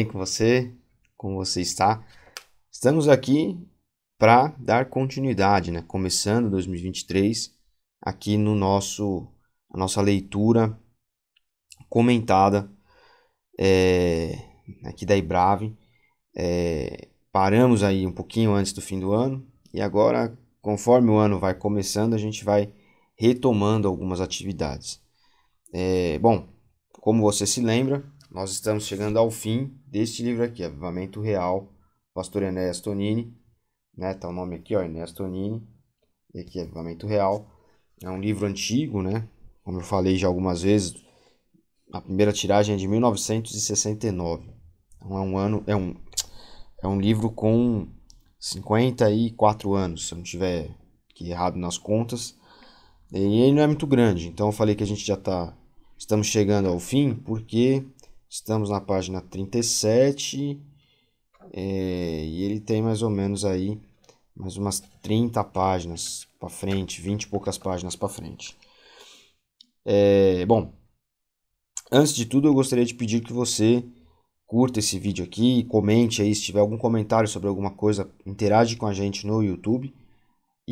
bem com você? Como você está? Estamos aqui para dar continuidade, né? Começando 2023, aqui no a nossa leitura comentada aqui da Ibrave. Paramos aí um pouquinho antes do fim do ano e agora, conforme o ano vai começando, a gente vai retomando algumas atividades. Bom, como você se lembra, nós estamos chegando ao fim deste livro aqui, Avivamento Real, Pastor Enéas Tonini, né? Tá o nome aqui, ó, Enéas Tonini, e aqui Avivamento Real. É um livro antigo, né? Como eu falei já algumas vezes, a primeira tiragem é de 1969. Então é um livro com 54 anos, se eu não tiver aqui errado nas contas. E ele não é muito grande, então eu falei que a gente estamos chegando ao fim, porque estamos na página 37 e ele tem mais ou menos aí mais umas 30 páginas para frente, 20 e poucas páginas para frente. Bom, antes de tudo eu gostaria de pedir que você curta esse vídeo aqui, comente aí se tiver algum comentário sobre alguma coisa, interage com a gente no YouTube.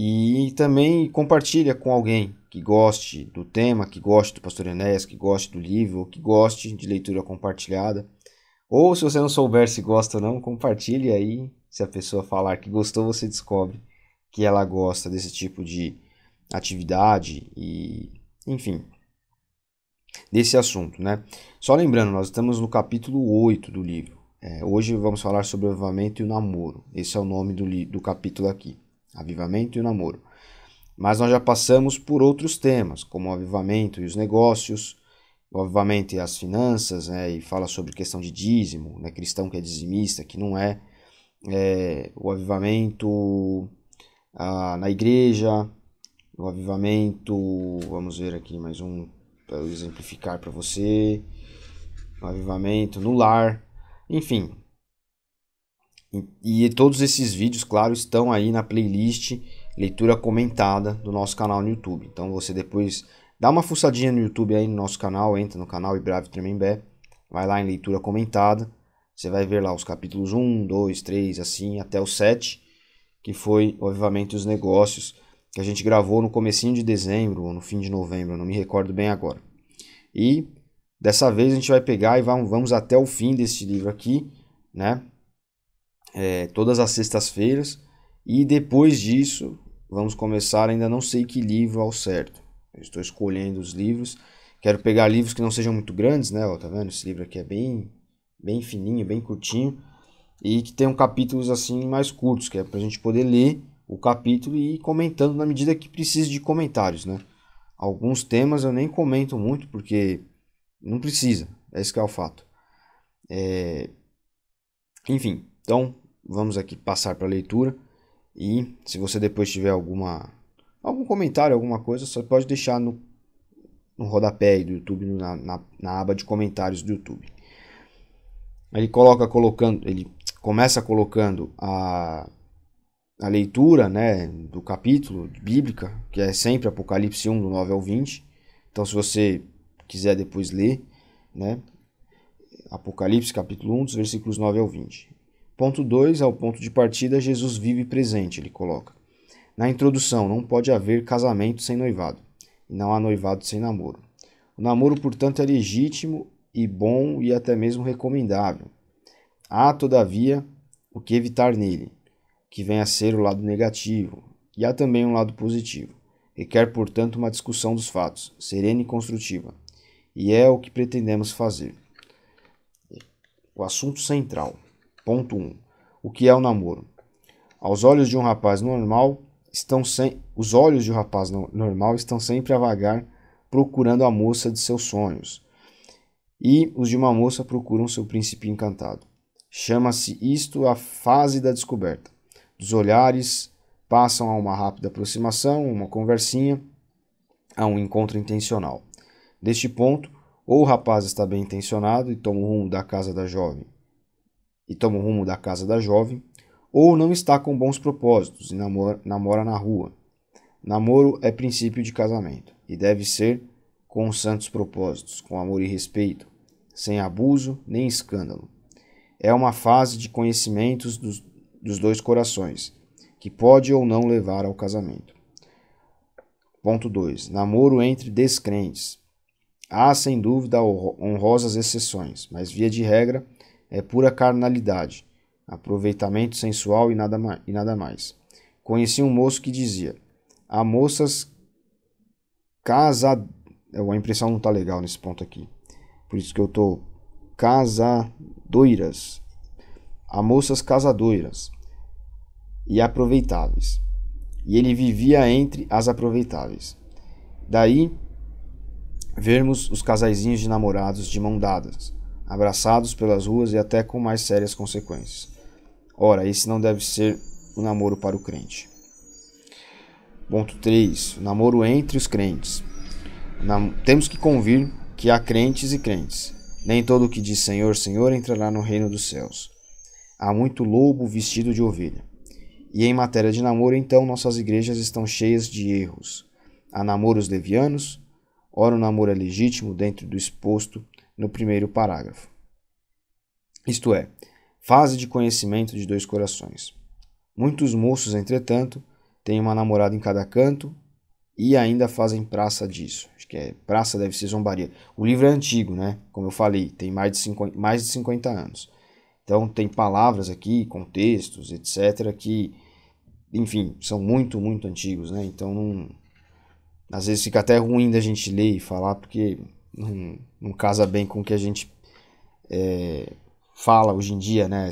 E também compartilha com alguém que goste do tema, que goste do Pastor Enéas, que goste do livro, que goste de leitura compartilhada. Ou se você não souber se gosta ou não, compartilhe aí. Se a pessoa falar que gostou, você descobre que ela gosta desse tipo de atividade e, enfim, desse assunto, né? Só lembrando, nós estamos no capítulo 8 do livro. Hoje vamos falar sobre o avivamento e o namoro. Esse é o nome do capítulo aqui. Avivamento e o namoro. Mas nós já passamos por outros temas, como o avivamento e os negócios, o avivamento e as finanças, né, e fala sobre questão de dízimo, né, cristão que é dizimista, que não é, o avivamento na igreja, o avivamento, vamos ver aqui mais um para exemplificar para você, o avivamento no lar, enfim. E todos esses vídeos, claro, estão aí na playlist Leitura Comentada do nosso canal no YouTube. Então você depois dá uma fuçadinha no YouTube aí no nosso canal, entra no canal Ibrave Tremembé, vai lá em Leitura Comentada, você vai ver lá os capítulos 1, 2, 3, assim, até o 7, que foi o Avivamento e os Negócios, que a gente gravou no comecinho de dezembro ou no fim de novembro, não me recordo bem agora. E dessa vez a gente vai pegar e vamos até o fim desse livro aqui, né? Todas as sextas-feiras, e depois disso vamos começar, ainda não sei que livro ao certo. Eu estou escolhendo os livros, quero pegar livros que não sejam muito grandes, né? Ó, tá vendo? Esse livro aqui é bem fininho, bem curtinho, e que tenham capítulos assim mais curtos, que é pra gente poder ler o capítulo e ir comentando na medida que precise de comentários, né? Alguns temas eu nem comento muito porque não precisa, esse que é o fato. Enfim, então vamos aqui passar para a leitura, e se você depois tiver algum comentário, alguma coisa, você pode deixar no rodapé aí do YouTube, na aba de comentários do YouTube. Ele começa colocando a leitura, né, do capítulo bíblica, que é sempre Apocalipse 1, do 9 ao 20. Então se você quiser depois ler, né, Apocalipse capítulo 1, dos versículos 9 ao 20. Ponto 2, ao ponto de partida, Jesus vive presente, ele coloca. Na introdução, não pode haver casamento sem noivado, e não há noivado sem namoro. O namoro, portanto, é legítimo e bom e até mesmo recomendável. Há, todavia, o que evitar nele, que vem a ser o lado negativo, e há também um lado positivo. Requer, portanto, uma discussão dos fatos, serena e construtiva, e é o que pretendemos fazer. O assunto central. Ponto 1. O que é o namoro? Aos olhos de um rapaz normal, os olhos de um rapaz normal estão sempre a vagar, procurando a moça de seus sonhos. E os de uma moça procuram seu príncipe encantado. Chama-se isto a fase da descoberta. Dos olhares passam a uma rápida aproximação, uma conversinha, a um encontro intencional. Deste ponto, ou o rapaz está bem intencionado e toma o rumo da casa da jovem, ou não está com bons propósitos e namora na rua. Namoro é princípio de casamento e deve ser com santos propósitos, com amor e respeito, sem abuso nem escândalo. é uma fase de conhecimentos dos dois corações, que pode ou não levar ao casamento. Ponto 2. Namoro entre descrentes. Há, sem dúvida, honrosas exceções, mas, via de regra, é pura carnalidade, aproveitamento sensual e nada mais. Conheci um moço que dizia: há moças casadoiras. A impressão não está legal nesse ponto aqui, por isso que eu estou casadoiras. Há moças casadoiras e aproveitáveis, e ele vivia entre as aproveitáveis. Daí vermos os casaizinhos de namorados de mão dadas, abraçados pelas ruas e até com mais sérias consequências. Ora, esse não deve ser o namoro para o crente. Ponto 3. O namoro entre os crentes. Temos que convir que há crentes e crentes. Nem todo o que diz Senhor, Senhor entrará no reino dos céus. Há muito lobo vestido de ovelha. E em matéria de namoro, então, nossas igrejas estão cheias de erros. Há namoros levianos. Ora, o namoro é legítimo dentro do exposto no primeiro parágrafo. Isto é, fase de conhecimento de dois corações. Muitos moços, entretanto, têm uma namorada em cada canto e ainda fazem praça disso. Acho que praça deve ser zombaria. O livro é antigo, né? Como eu falei, tem mais de 50 anos. Então tem palavras aqui, contextos, etc. que, enfim, são muito, muito antigos, né? Então às vezes fica até ruim da gente ler e falar, porque não casa bem com o que a gente fala hoje em dia, né?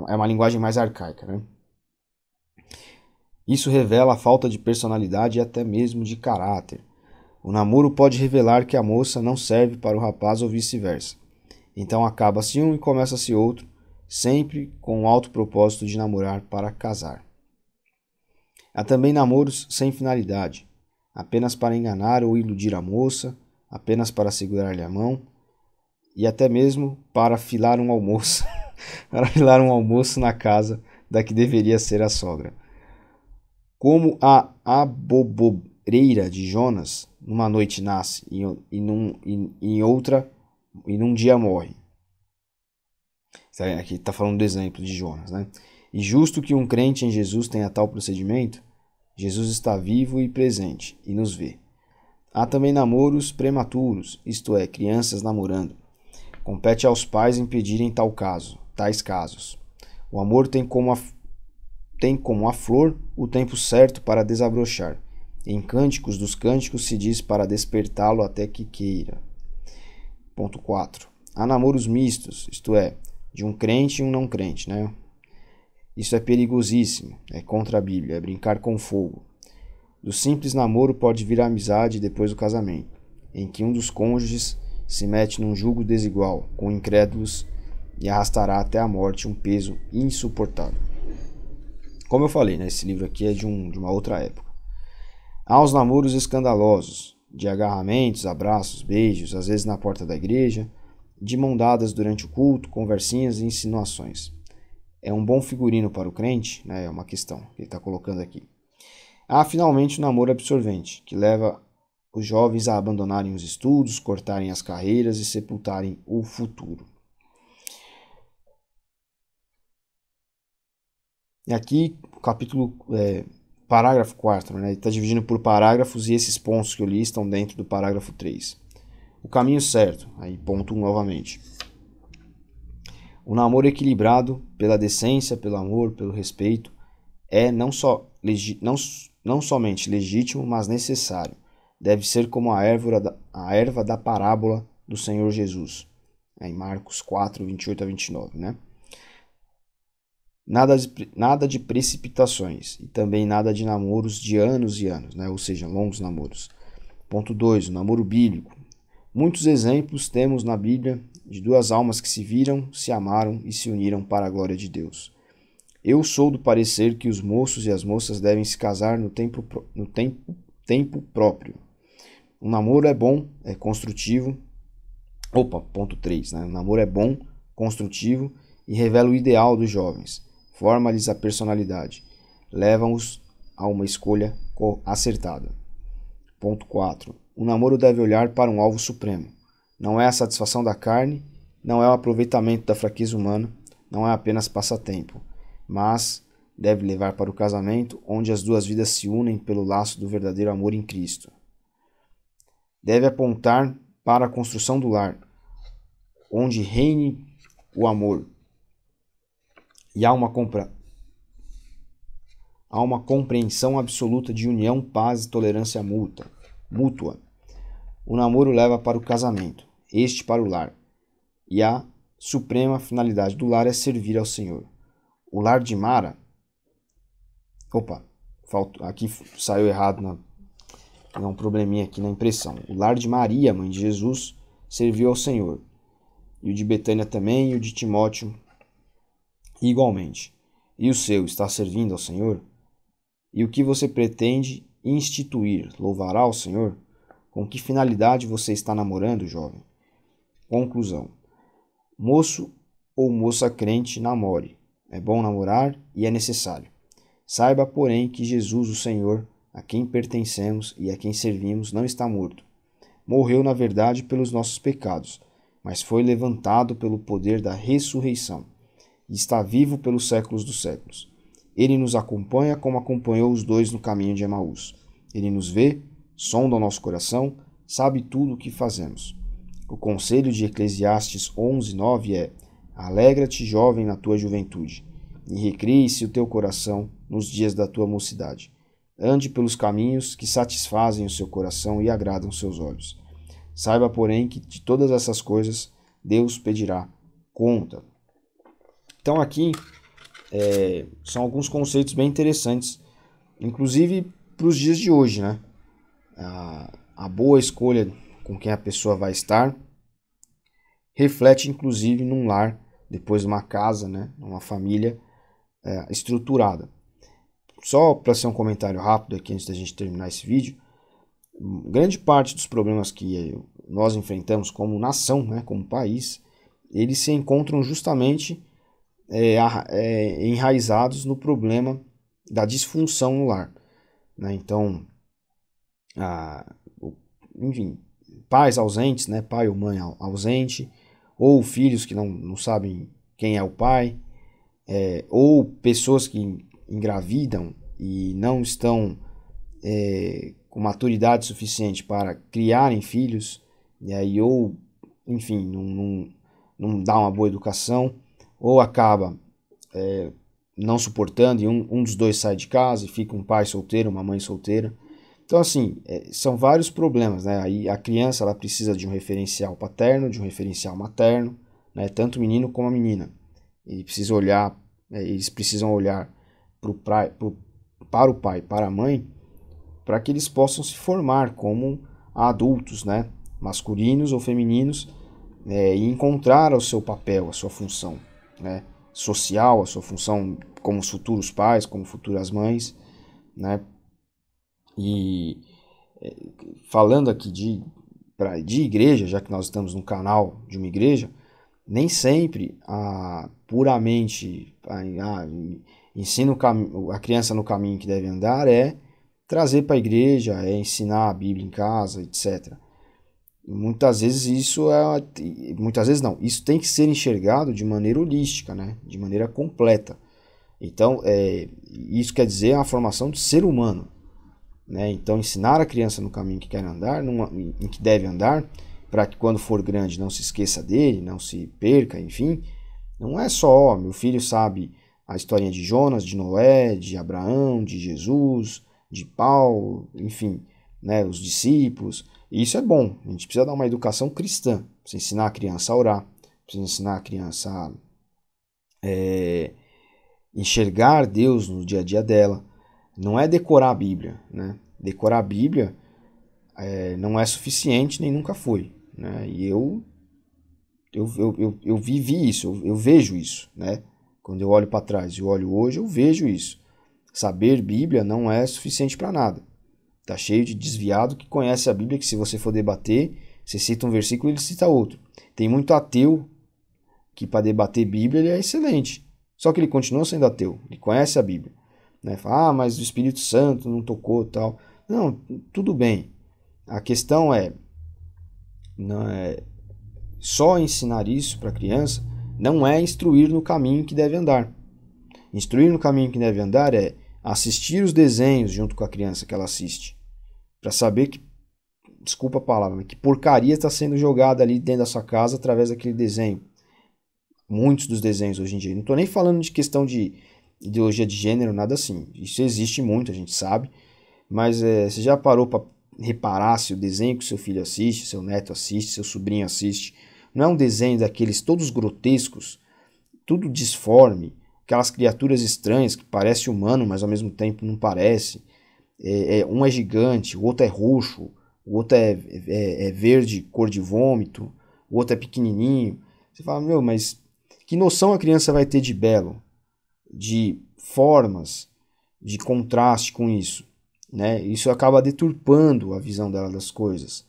É uma linguagem mais arcaica, né? Isso revela a falta de personalidade e até mesmo de caráter. O namoro pode revelar que a moça não serve para o rapaz ou vice-versa. Então acaba-se um e começa-se outro, sempre com o alto propósito de namorar para casar. Há também namoros sem finalidade, apenas para enganar ou iludir a moça, apenas para segurar-lhe a mão e até mesmo para filar um almoço, para filar um almoço na casa da que deveria ser a sogra. Como a abobreira de Jonas, numa noite nasce e num dia morre. Aqui está falando do exemplo de Jonas, né? E justo que um crente em Jesus tenha tal procedimento, Jesus está vivo e presente e nos vê. Há também namoros prematuros, isto é, crianças namorando. Compete aos pais impedirem tais casos. O amor tem como a flor o tempo certo para desabrochar. Em Cânticos dos Cânticos se diz para despertá-lo até que queira. Ponto 4. Há namoros mistos, isto é, de um crente e um não crente, né? Isso é perigosíssimo, é contra a Bíblia, é brincar com fogo. Do simples namoro pode vir a amizade depois do casamento, em que um dos cônjuges se mete num jugo desigual com incrédulos e arrastará até a morte um peso insuportável. Como eu falei, né, esse livro aqui é de uma outra época. Há os namoros escandalosos, de agarramentos, abraços, beijos, às vezes na porta da igreja, de mão dadas durante o culto, conversinhas e insinuações. É um bom figurino para o crente? Né, é uma questão que ele está colocando aqui. Há finalmente o namoro absorvente, que leva os jovens a abandonarem os estudos, cortarem as carreiras e sepultarem o futuro. E aqui, o capítulo, parágrafo 4, né? Ele está dividindo por parágrafos e esses pontos que eu li estão dentro do parágrafo 3. O caminho certo, aí ponto 1 novamente. O namoro equilibrado pela decência, pelo amor, pelo respeito, é não somente legítimo, mas necessário. Deve ser como a erva da parábola do Senhor Jesus, em Marcos 4, 28 a 29, né? Nada de precipitações e também nada de namoros de anos e anos, né? Ou seja, longos namoros. Ponto 2. O namoro bíblico. Muitos exemplos temos na Bíblia de duas almas que se viram, se amaram e se uniram para a glória de Deus. Eu sou do parecer que os moços e as moças devem se casar no tempo próprio. O namoro é bom, é construtivo. Ponto 3. Né? O namoro é bom, construtivo e revela o ideal dos jovens. Forma-lhes a personalidade. Leva-os a uma escolha acertada. Ponto 4. O namoro deve olhar para um alvo supremo. Não é a satisfação da carne, não é o aproveitamento da fraqueza humana, não é apenas passatempo, mas deve levar para o casamento, onde as duas vidas se unem pelo laço do verdadeiro amor em Cristo. Deve apontar para a construção do lar, onde reine o amor. E há uma compreensão absoluta de união, paz e tolerância mútua. O namoro leva para o casamento, este para o lar. E a suprema finalidade do lar é servir ao Senhor. O lar de Mara... aqui saiu errado, é um probleminha aqui na impressão. O lar de Maria, mãe de Jesus, serviu ao Senhor. E o de Betânia também, e o de Timóteo igualmente. E o seu está servindo ao Senhor? E o que você pretende instituir louvará ao Senhor? Com que finalidade você está namorando, jovem? Conclusão. Moço ou moça crente, namore. É bom namorar e é necessário. Saiba, porém, que Jesus, o Senhor, a quem pertencemos e a quem servimos, não está morto. Morreu, na verdade, pelos nossos pecados, mas foi levantado pelo poder da ressurreição e está vivo pelos séculos dos séculos. Ele nos acompanha como acompanhou os dois no caminho de Emaús. Ele nos vê, sonda o nosso coração, sabe tudo o que fazemos. O conselho de Eclesiastes 11:9 é: alegra-te, jovem, na tua juventude, e recrie-se o teu coração nos dias da tua mocidade. Ande pelos caminhos que satisfazem o seu coração e agradam seus olhos. Saiba, porém, que de todas essas coisas Deus pedirá conta. Então aqui são alguns conceitos bem interessantes, inclusive para os dias de hoje, né? A boa escolha com quem a pessoa vai estar reflete inclusive num lar, depois de uma casa, né? Uma família estruturada. Só para ser um comentário rápido aqui antes da gente terminar esse vídeo, grande parte dos problemas que nós enfrentamos como nação, né, como país, eles se encontram justamente enraizados no problema da disfunção no lar, né? Então, enfim, pais ausentes, né, pai ou mãe ausente, ou filhos que não sabem quem é o pai, ou pessoas que engravidam e não estão com maturidade suficiente para criarem filhos, e aí, ou, enfim, não dá uma boa educação, ou acaba não suportando e um dos dois sai de casa e fica um pai solteiro, uma mãe solteira. Então, assim, são vários problemas, né? Aí a criança ela precisa de um referencial paterno, de um referencial materno, né? Tanto o menino como a menina. Eles precisam olhar para o pai, para a mãe, para que eles possam se formar como adultos, né? Masculinos ou femininos, e encontrar o seu papel, a sua função, né? Social, a sua função como futuros pais, como futuras mães, né? E falando aqui de igreja, já que nós estamos no canal de uma igreja, nem sempre puramente ensina a criança no caminho que deve andar trazer para a igreja, ensinar a Bíblia em casa, etc. Muitas vezes isso tem que ser enxergado de maneira holística, né? De maneira completa. Então, isso quer dizer a formação do ser humano, né? Então, ensinar a criança no caminho que quer andar, em que deve andar, para que quando for grande não se esqueça dele, não se perca, enfim. Não é só, meu filho sabe a historinha de Jonas, de Noé, de Abraão, de Jesus, de Paulo, enfim, né, os discípulos. E isso é bom, a gente precisa dar uma educação cristã, precisa ensinar a criança a orar, precisa ensinar a criança a enxergar Deus no dia a dia dela. Não é decorar a Bíblia, né? Decorar a Bíblia não é suficiente, nem nunca foi, né? E eu vivi isso, eu vejo isso, né? Quando eu olho para trás e olho hoje, eu vejo isso. Saber Bíblia não é suficiente para nada. Tá cheio de desviado que conhece a Bíblia, que se você for debater, você cita um versículo e ele cita outro. Tem muito ateu que para debater Bíblia ele é excelente. Só que ele continua sendo ateu, ele conhece a Bíblia, né? Fala, mas o Espírito Santo não tocou tal. Não, tudo bem. A questão só ensinar isso para a criança não é instruir no caminho que deve andar. Instruir no caminho que deve andar é assistir os desenhos junto com a criança que ela assiste, para saber que, desculpa a palavra, que porcaria está sendo jogada ali dentro da sua casa através daquele desenho. Muitos dos desenhos hoje em dia. Não estou nem falando de questão de ideologia de gênero, nada assim. Isso existe muito, a gente sabe. Mas você já parou para reparar se o desenho que seu filho assiste, seu neto assiste, seu sobrinho assiste, não é um desenho daqueles todos grotescos, tudo disforme, aquelas criaturas estranhas que parecem humano, mas ao mesmo tempo não parece. Um é gigante, o outro é roxo, o outro é verde, cor de vômito, o outro é pequenininho. Você fala, meu, mas que noção a criança vai ter de belo, de formas, de contraste com isso? Né? Isso acaba deturpando a visão dela das coisas.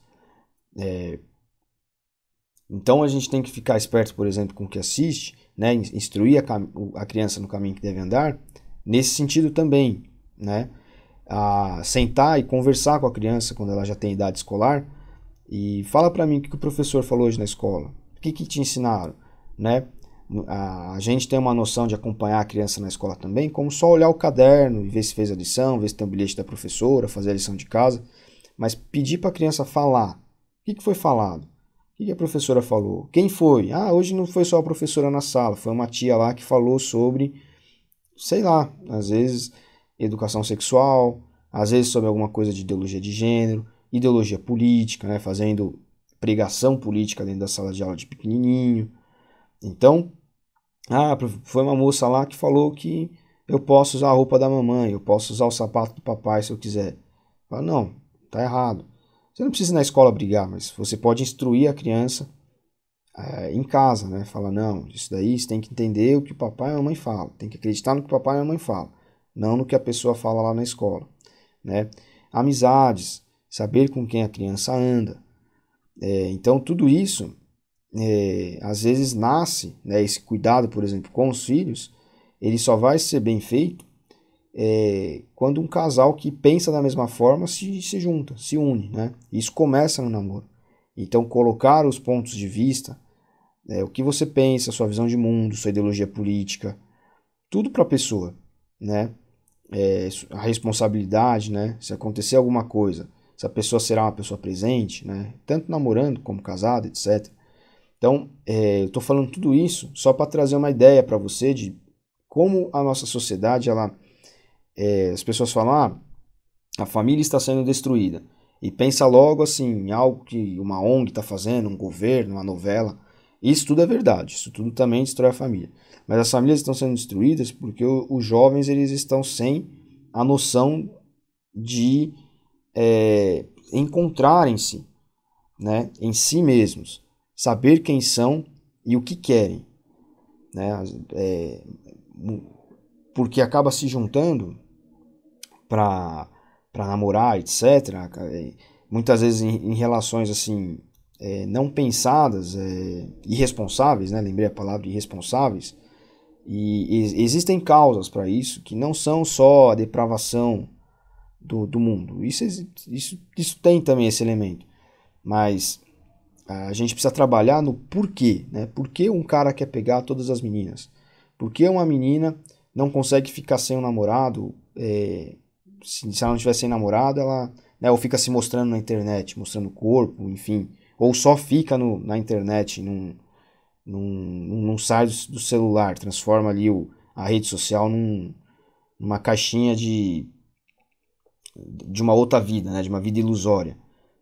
Então a gente tem que ficar esperto, por exemplo, com o que assiste, né? Instruir a criança no caminho que deve andar, nesse sentido também. Né? Sentar e conversar com a criança quando ela já tem idade escolar e fala para mim o que o professor falou hoje na escola, o que te ensinaram. Né? A gente tem uma noção de acompanhar a criança na escola também, como só olhar o caderno e ver se fez a lição, ver se tem o bilhete da professora, fazer a lição de casa, mas pedir para a criança falar. O que foi falado? O que a professora falou? Quem foi? Hoje não foi só a professora na sala, foi uma tia lá que falou sobre, sei lá, às vezes educação sexual, às vezes sobre alguma coisa de ideologia de gênero, ideologia política, né, fazendo pregação política dentro da sala de aula de pequenininho. Então, foi uma moça lá que falou que eu posso usar a roupa da mamãe, eu posso usar o sapato do papai se eu quiser. Fala, não, tá errado. Você não precisa ir na escola brigar, mas você pode instruir a criança em casa, né? Fala, não, isso daí você tem que entender o que o papai e a mamãe falam, tem que acreditar no que o papai e a mamãe falam, não no que a pessoa fala lá na escola. Né? Amizades, saber com quem a criança anda. Então, tudo isso às vezes nasce, né, esse cuidado, por exemplo, com os filhos, ele só vai ser bem feito quando um casal que pensa da mesma forma se junta, se une. Né? Isso começa no namoro. Então, colocar os pontos de vista, o que você pensa, sua visão de mundo, sua ideologia política, tudo para a pessoa. Né? A responsabilidade, né? Se acontecer alguma coisa, se a pessoa será uma pessoa presente, né? Tanto namorando como casado, etc. Então, eu estou falando tudo isso só para trazer uma ideia para você de como a nossa sociedade, as pessoas falam, a família está sendo destruída. E pensa logo assim, em algo que uma ONG está fazendo, um governo, uma novela. Isso tudo é verdade, isso tudo também destrói a família. Mas as famílias estão sendo destruídas porque os jovens eles estão sem a noção de encontrarem-se, né, em si mesmos. Saber quem são e o que querem, né? Porque acaba se juntando para namorar, etc. Muitas vezes em relações assim não pensadas, irresponsáveis, né? Lembrei a palavra irresponsáveis. E existem causas para isso que não são só a depravação do mundo. Isso tem também esse elemento, mas a gente precisa trabalhar no porquê, né? Por que um cara quer pegar todas as meninas? Por que uma menina não consegue ficar sem um namorado? Se ela não estiver sem namorado, ela, né, ou fica se mostrando na internet, mostrando o corpo, enfim. Ou só fica na internet, não sai do celular, transforma ali a rede social numa caixinha de uma outra vida, né? De uma vida ilusória.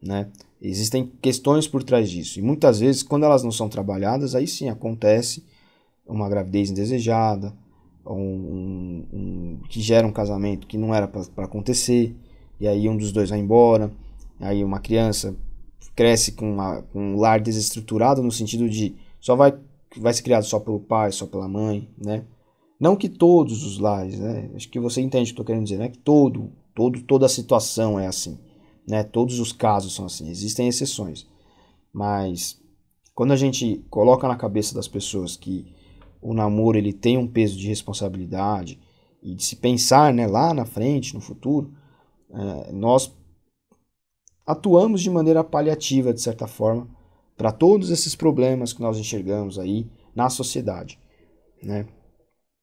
Né? Existem questões por trás disso. E muitas vezes, quando elas não são trabalhadas, aí sim acontece uma gravidez indesejada, que gera um casamento que não era para acontecer, e aí um dos dois vai embora, aí uma criança cresce com um lar desestruturado no sentido de vai ser criado só pelo pai, só pela mãe, né? Não que todos os lares, né? Acho que você entende o que eu estou querendo dizer, não é que toda a situação é assim. Né? Todos os casos são assim, existem exceções. Mas quando a gente coloca na cabeça das pessoas que o namoro ele tem um peso de responsabilidade e de se pensar, né, lá na frente, no futuro, nós atuamos de maneira paliativa, de certa forma, para todos esses problemas que nós enxergamos aí na sociedade, né?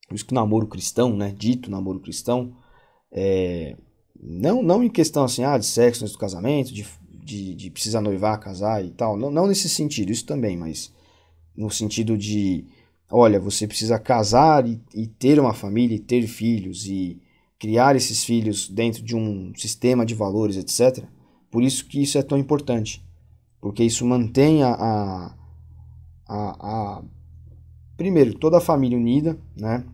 Por isso que o namoro cristão, né, dito namoro cristão, não em questão assim, de sexo antes do casamento, de precisar noivar, casar e tal, não nesse sentido, isso também, mas no sentido de, olha, você precisa casar e ter uma família, e ter filhos, e criar esses filhos dentro de um sistema de valores, etc. Por isso que isso é tão importante, porque isso mantém primeiro, toda a família unida, né?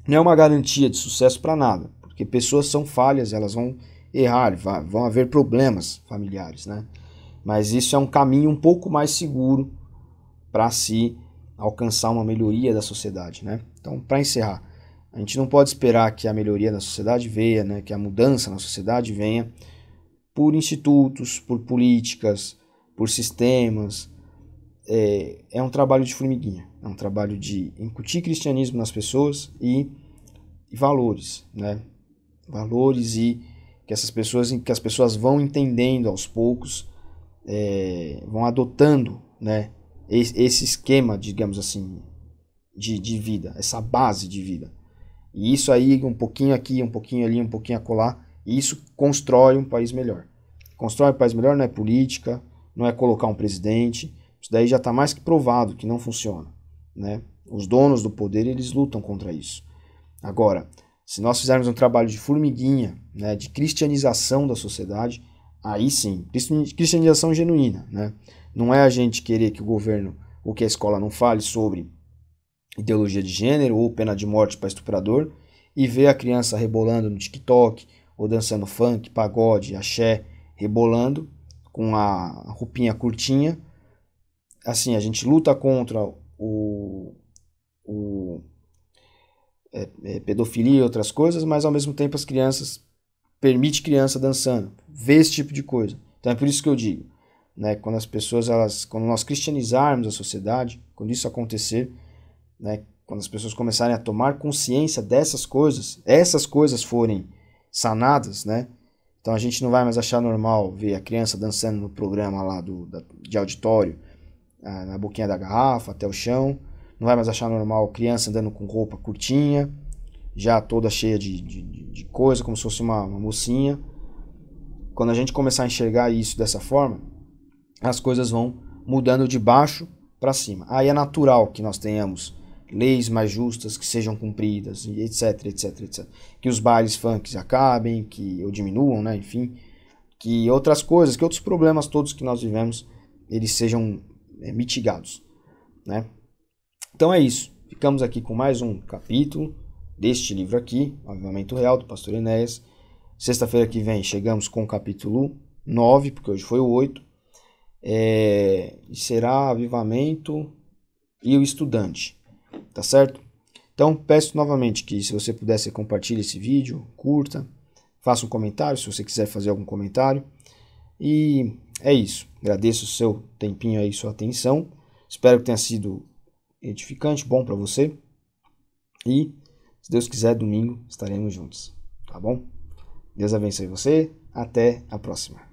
Não é uma garantia de sucesso para nada, porque pessoas são falhas, elas vão errar, vão haver problemas familiares, né? Mas isso é um caminho um pouco mais seguro para se alcançar uma melhoria da sociedade, né? Então, para encerrar, a gente não pode esperar que a melhoria da sociedade venha, né? Que a mudança na sociedade venha por institutos, por políticas, por sistemas. É um trabalho de formiguinha, é um trabalho de incutir cristianismo nas pessoas e valores, né? Valores e que as pessoas vão entendendo aos poucos, vão adotando, né? Esse esquema, digamos assim, de vida, essa base de vida. E isso aí, um pouquinho aqui, um pouquinho ali, um pouquinho acolá, e isso constrói um país melhor. Constrói um país melhor não é política, não é colocar um presidente. Isso daí já está mais que provado que não funciona, né? Os donos do poder, eles lutam contra isso. Agora, se nós fizermos um trabalho de formiguinha, né, de cristianização da sociedade, aí sim, cristianização genuína, né? Não é a gente querer que o governo ou que a escola não fale sobre ideologia de gênero ou pena de morte para estuprador e ver a criança rebolando no TikTok ou dançando funk, pagode, axé, rebolando com a roupinha curtinha. Assim, a gente luta contra pedofilia e outras coisas, mas ao mesmo tempo as crianças permite criança dançando, vê esse tipo de coisa. Então é por isso que eu digo, né, quando nós cristianizarmos a sociedade, quando isso acontecer, né, quando as pessoas começarem a tomar consciência dessas coisas, essas coisas forem sanadas, né, então a gente não vai mais achar normal ver a criança dançando no programa lá de auditório, na boquinha da garrafa até o chão, não vai mais achar normal criança andando com roupa curtinha, já toda cheia de coisa, como se fosse uma mocinha. Quando a gente começar a enxergar isso dessa forma, as coisas vão mudando de baixo para cima. Aí é natural que nós tenhamos leis mais justas, que sejam cumpridas, etc, etc, etc. Que os bailes funks acabem, ou diminuam, né? Enfim, que outras coisas, que outros problemas todos que nós vivemos, eles sejam mitigados, né? Então é isso. Ficamos aqui com mais um capítulo deste livro aqui, Avivamento Real, do Pastor Enéas. Sexta-feira que vem chegamos com o capítulo 9, porque hoje foi o 8. Será Avivamento e o Estudante. Tá certo? Então peço novamente que, se você pudesse, compartilhe esse vídeo, curta, faça um comentário se você quiser fazer algum comentário. E é isso. Agradeço o seu tempinho aí, sua atenção. Espero que tenha sido edificante, bom para você. E, se Deus quiser, domingo estaremos juntos. Tá bom? Deus abençoe você. Até a próxima.